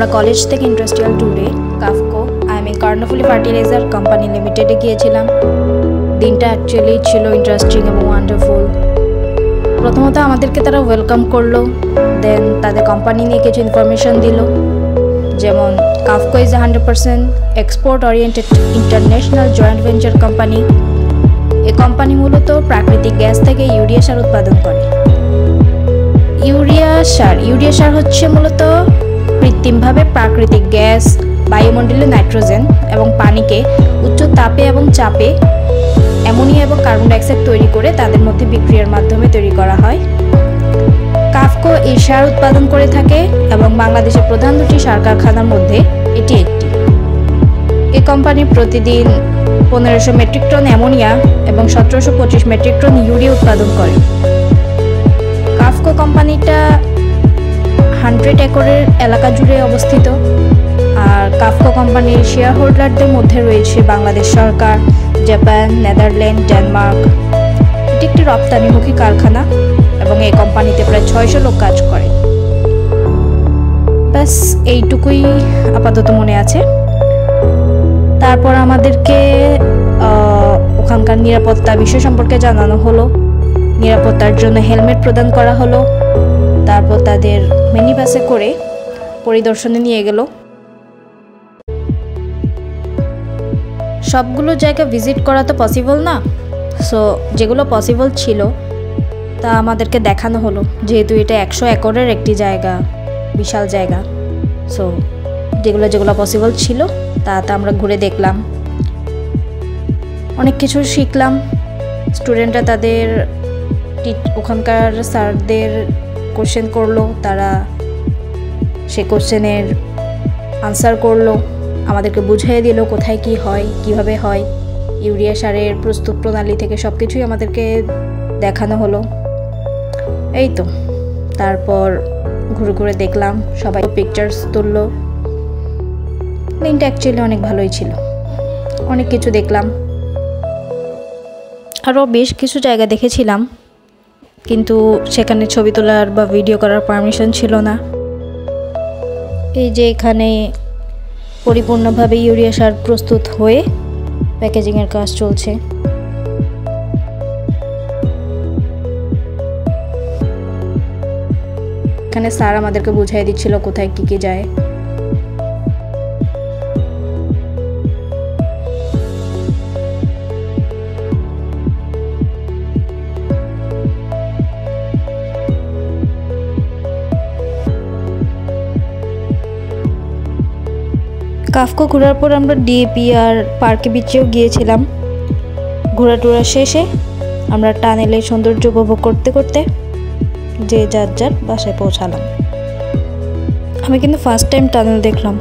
আমরা কলেজ থেকে ইন্ডাস্ট্রিয়াল ট্যুরে কাফকো কর্ণফুলী ফার্টিলাইজার কোম্পানি লিমিটেডে গিয়েছিলাম। দিনটা অ্যাকচুয়ালি ছিল ইন্টারেস্টিং এবং ওয়ান্ডারফুল। প্রথমত আমাদেরকে তারা ওয়েলকাম করলো, দেন তাদের কোম্পানি নিয়ে কিছু ইনফরমেশন দিল, যেমন KAFCO is 100% export oriented international joint venture company. এই কোম্পানি মূলত প্রাকৃতিক গ্যাস থেকে ইউরিয়া সার উৎপাদন করে। ইউরিয়া সার হচ্ছে মূলত কৃত্রিমভাবে প্রাকৃতিক গ্যাস, বায়ুমণ্ডলে নাইট্রোজেন এবং পানিকে উচ্চ তাপে এবং চাপে অ্যামোনিয়া এবং কার্বন ডাইঅক্সাইড তৈরি করে তাদের মধ্যে বিক্রিয়ার মাধ্যমে তৈরি করা হয়। কাফকো এই সার উৎপাদন করে থাকে এবং বাংলাদেশের প্রধান দুটি সার কারখানার মধ্যে এটি একটি। এই কোম্পানি প্রতিদিন 1500 মেট্রিক টন অ্যামোনিয়া এবং 1725 মেট্রিক টন ইউরিয়া উৎপাদন করে। কাফকো কোম্পানিটা 100 একরের এলাকা জুড়ে অবস্থিত। আর কাফকো কোম্পানির শেয়ার হোল্ডারদের মধ্যে রয়েছে বাংলাদেশ সরকার, জাপান, নেদারল্যান্ড, ডেনমার্ক। এটি একটি রপ্তানিমুখী কারখানা এবং এই কোম্পানিতে প্রায় 600 লোক কাজ করে। ব্যাস এইটুকুই আপাতত মনে আছে। তারপর আমাদেরকে ওখানকার নিরাপত্তা বিষয় সম্পর্কে জানানো হলো। নিরাপত্তার জন্য হেলমেট প্রদান করা হলো। তারপর তাদের মিনি বাসে করে পরিদর্শনে নিয়ে গেল। সবগুলো জায়গা ভিজিট করা তো পসিবল না, সো যেগুলো পসিবল ছিল তা আমাদেরকে দেখানো হলো। যেহেতু এটা 100 একরের একটি জায়গা, বিশাল জায়গা, সো যেগুলো পসিবল ছিল তা আমরা ঘুরে দেখলাম। অনেক কিছু শিখলাম। স্টুডেন্টরা তাদের ওখানকার স্যারদের কোশ্চেন করলো, তারা সে কোশ্চেনের আনসার করলো, আমাদেরকে বুঝিয়ে দিল কোথায় কি হয়, কিভাবে হয়। ইউরিয়া সারের প্রস্তুত প্রণালী থেকে সব কিছুই আমাদেরকে দেখানো হলো। এই তো, তারপর ঘুরে ঘুরে দেখলাম, সবাই পিকচার্স তুললো। দিনটা অ্যাকচুয়ালি অনেক ভালোই ছিল, অনেক কিছু দেখলাম। আরও বেশ কিছু জায়গা দেখেছিলাম, কিন্তু সেখানে ছবি তোলার বা ভিডিও করার পারমিশন ছিল না। এই যে এখানে পরিপূর্ণভাবে ইউরিয়া সার প্রস্তুত হয়ে প্যাকেজিংয়ের কাজ চলছে। এখানে স্যার আমাদেরকে বুঝিয়ে দিচ্ছিল কোথায় কি কি যায়। কাফকো ঘোরার পর আমরা ডিএপি আর পার্কে বিচেও গিয়েছিলাম। ঘোরাটোরা শেষে আমরা টানেলের সৌন্দর্য উপভোগ করতে করতে যে যার বাসায় পৌঁছালাম। আমি কিন্তু ফার্স্ট টাইম টানেল দেখলাম।